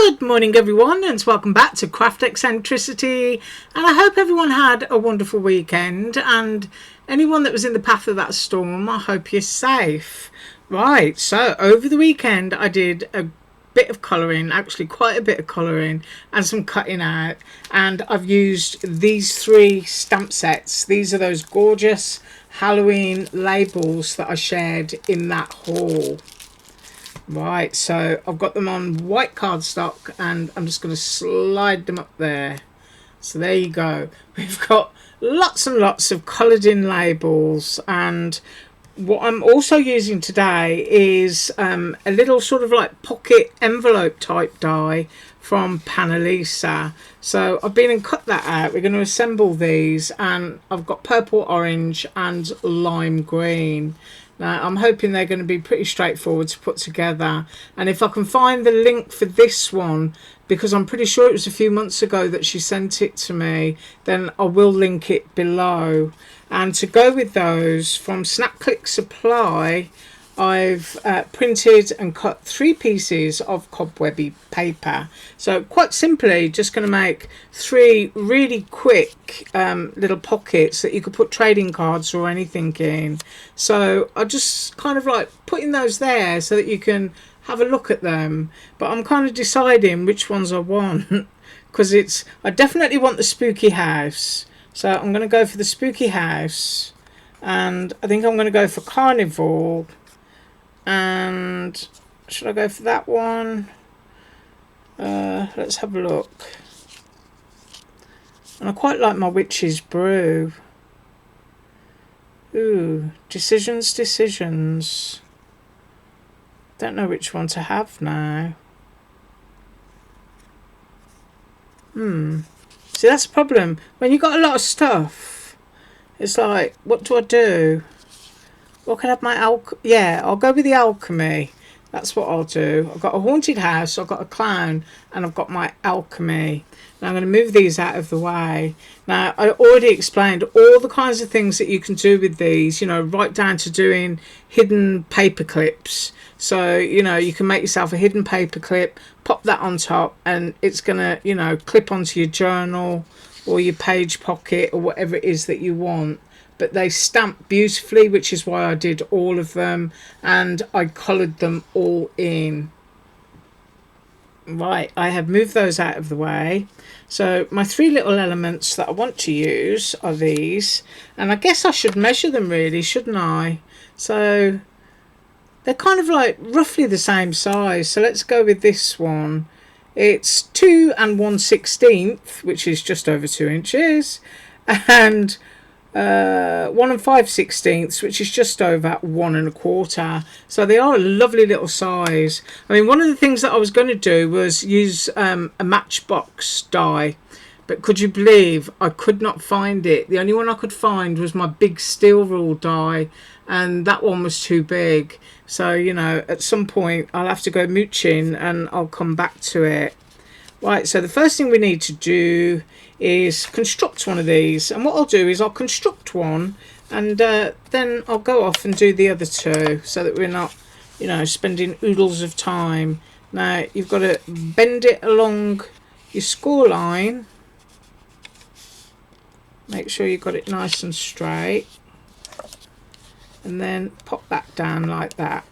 Good morning everyone, and welcome back to Craft Eccentricity, and I hope everyone had a wonderful weekend, and anyone that was in the path of that storm, I hope you're safe. Right, so over the weekend I did a bit of colouring, actually quite a bit of colouring and some cutting out, and I've used these three stamp sets. These are those gorgeous Halloween labels that I shared in that haul. Right, so I've got them on white cardstock and I'm just going to slide them up there. So there you go. We've got lots and lots of coloured in labels, and what I'm also using today is a little sort of like pocket envelope type die from Panalisa. So I've been and cut that out. We're going to assemble these, and I've got purple, orange and lime green. Now, I'm hoping they're going to be pretty straightforward to put together, and if I can find the link for this one, because I'm pretty sure it was a few months ago that she sent it to me, then I will link it below. And to go with those, from Snap Click Supply, I've printed and cut 3 pieces of cobwebby paper. So quite simply, just going to make 3 really quick little pockets that you could put trading cards or anything in. So I just kind of like putting those there so that you can have a look at them. But I'm kind of deciding which ones I want, because I definitely want the spooky house. So I'm going to go for the spooky house, and I think I'm going to go for carnival. And should I go for that one? Let's have a look. And I quite like my witch's brew. Ooh, decisions. Don't know which one to have now. See, that's the problem. When you've got a lot of stuff, it's like, what do I do? What can I have my yeah, I'll go with the alchemy. That's what I'll do. I've got a haunted house, I've got a clown, and I've got my alchemy. Now I'm going to move these out of the way. Now, I already explained all the kinds of things that you can do with these, you know, right down to doing hidden paper clips. So, you know, you can make yourself a hidden paper clip, pop that on top, and it's going to, you know, clip onto your journal or your page pocket or whatever it is that you want. But they stamp beautifully, which is why I did all of them, and I coloured them all in. Right, I have moved those out of the way. So my 3 little elements that I want to use are these, and I guess I should measure them really, shouldn't I? So they're kind of like roughly the same size, so let's go with this one. It's 2 1/16, which is just over 2 inches, and 1 5/16, which is just over 1 1/4. So they are a lovely little size. I mean, one of the things that I was going to do was use a matchbox die, but could you believe I could not find it? The only one I could find was my big steel rule die, and that one was too big. So, you know, at some point I'll have to go mooching and I'll come back to it. Right, so the first thing we need to do is construct one of these, and what I'll do is I'll construct one, and then I'll go off and do the other 2, so that we're not, you know, spending oodles of time. Now you've got to bend it along your score line, make sure you've got it nice and straight, and then pop that down like that.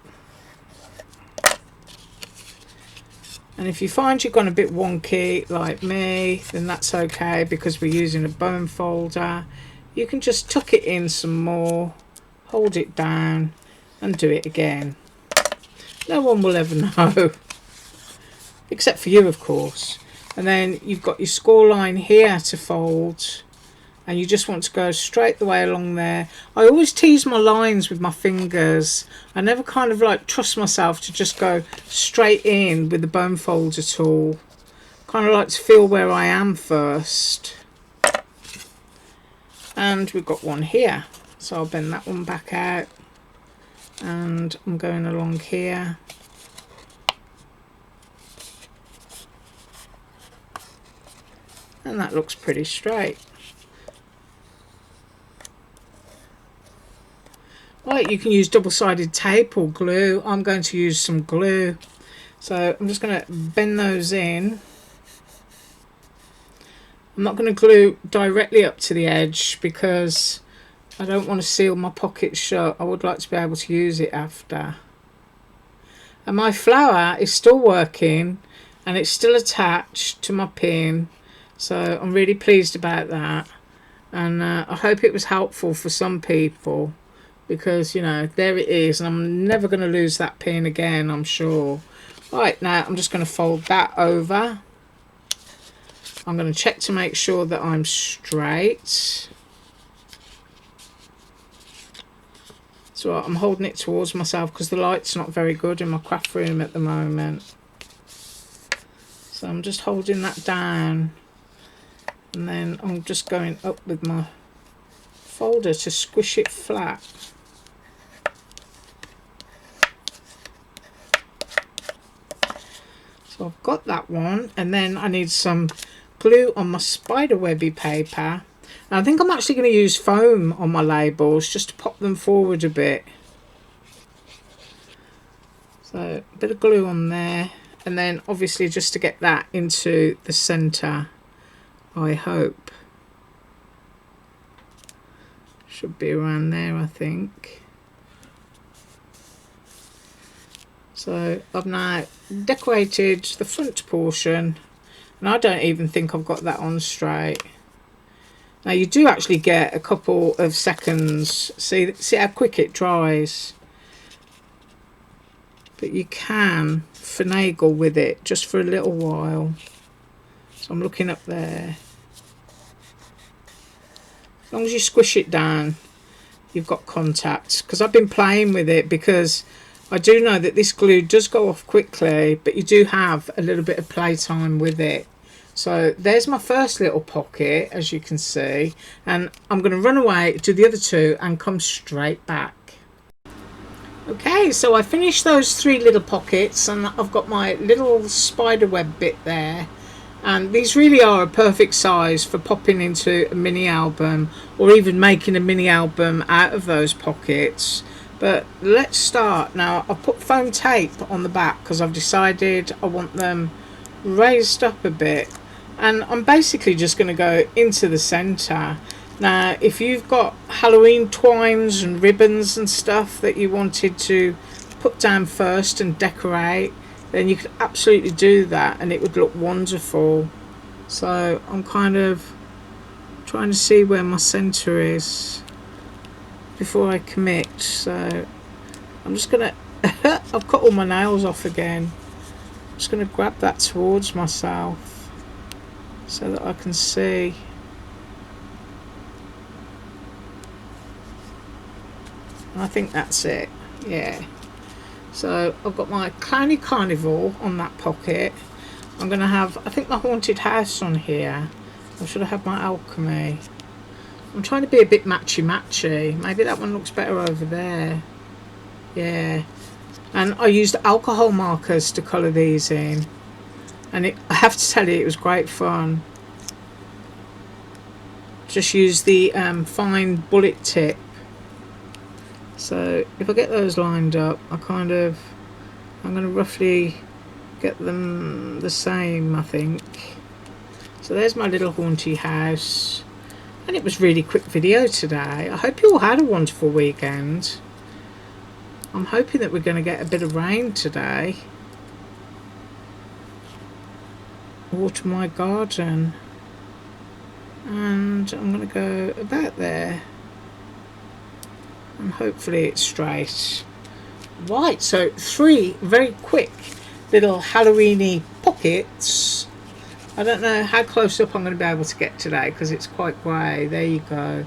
And if you find you've gone a bit wonky like me, then that's okay, because we're using a bone folder. You can just tuck it in some more, hold it down and do it again. No one will ever know, except for you, of course. And then you've got your score line here to fold, and you just want to go straight the way along there. I always tease my lines with my fingers. I never kind of like trust myself to just go straight in with the bone folder tool. Kind of like to feel where I am first. And we've got one here, so I'll bend that one back out, and I'm going along here. And that looks pretty straight. Right, you can use double-sided tape or glue. I'm going to use some glue. So I'm just going to bend those in. I'm not going to glue directly up to the edge because I don't want to seal my pocket shut. I would like to be able to use it after. And my flower is still working and it's still attached to my pin. So I'm really pleased about that. And I hope it was helpful for some people, because, you know, there it is. And I'm never going to lose that pin again, I'm sure. Right, now I'm just going to fold that over. I'm going to check to make sure that I'm straight. So I'm holding it towards myself because the light's not very good in my craft room at the moment. So I'm just holding that down. And then I'm just going up with my folder to squish it flat. So I've got that one, and then I need some glue on my spiderwebby paper. And I think I'm actually going to use foam on my labels just to pop them forward a bit. So a bit of glue on there, and then obviously just to get that into the centre, I hope. Should be around there, I think. So I've now decorated the front portion, and I don't even think I've got that on straight. Now you do actually get a couple of seconds. See how quick it dries. But you can finagle with it just for a little while. So I'm looking up there. As long as you squish it down, you've got contact. Because I've been playing with it, because I do know that this glue does go off quickly, but you do have a little bit of playtime with it. So there's my first little pocket, as you can see, and I'm going to run away to the other two and come straight back. Okay, so I finished those 3 little pockets, and I've got my little spider web bit there. And these really are a perfect size for popping into a mini album, or even making a mini album out of those pockets. But let's start. Now I've put foam tape on the back because I've decided I want them raised up a bit, and I'm basically just going to go into the centre. Now if you've got Halloween twines and ribbons and stuff that you wanted to put down first and decorate, then you could absolutely do that and it would look wonderful. So I'm kind of trying to see where my centre is before I commit. So I'm just gonna I've cut all my nails off again. I'm just gonna grab that towards myself so that I can see. I think that's it, yeah. So I've got my Clowny Carnival on that pocket. I'm gonna have, I think, my Haunted House on here. Or should I have my Alchemy? I'm trying to be a bit matchy-matchy. Maybe that one looks better over there. Yeah. And I used alcohol markers to colour these in. And I have to tell you, it was great fun. Just use the fine bullet tip. So if I get those lined up, I'm going to roughly get them the same, I think. So there's my little haunted house. And it was a really quick video today. I hope you all had a wonderful weekend. I'm hoping that we're going to get a bit of rain today. Water my garden. And I'm going to go about there. And hopefully it's straight. Right, so 3 very quick little Halloweeny pockets. I don't know how close up I'm going to be able to get today because it's quite grey. There you go.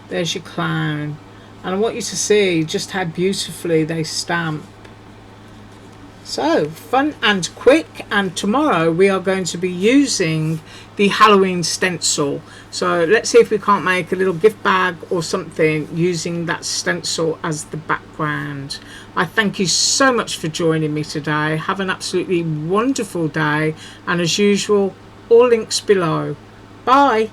There's your clown. And I want you to see just how beautifully they stamp. So, fun and quick, and tomorrow we are going to be using the Halloween stencil. So let's see if we can't make a little gift bag or something using that stencil as the background. I thank you so much for joining me today. Have an absolutely wonderful day, and as usual, all links below. Bye.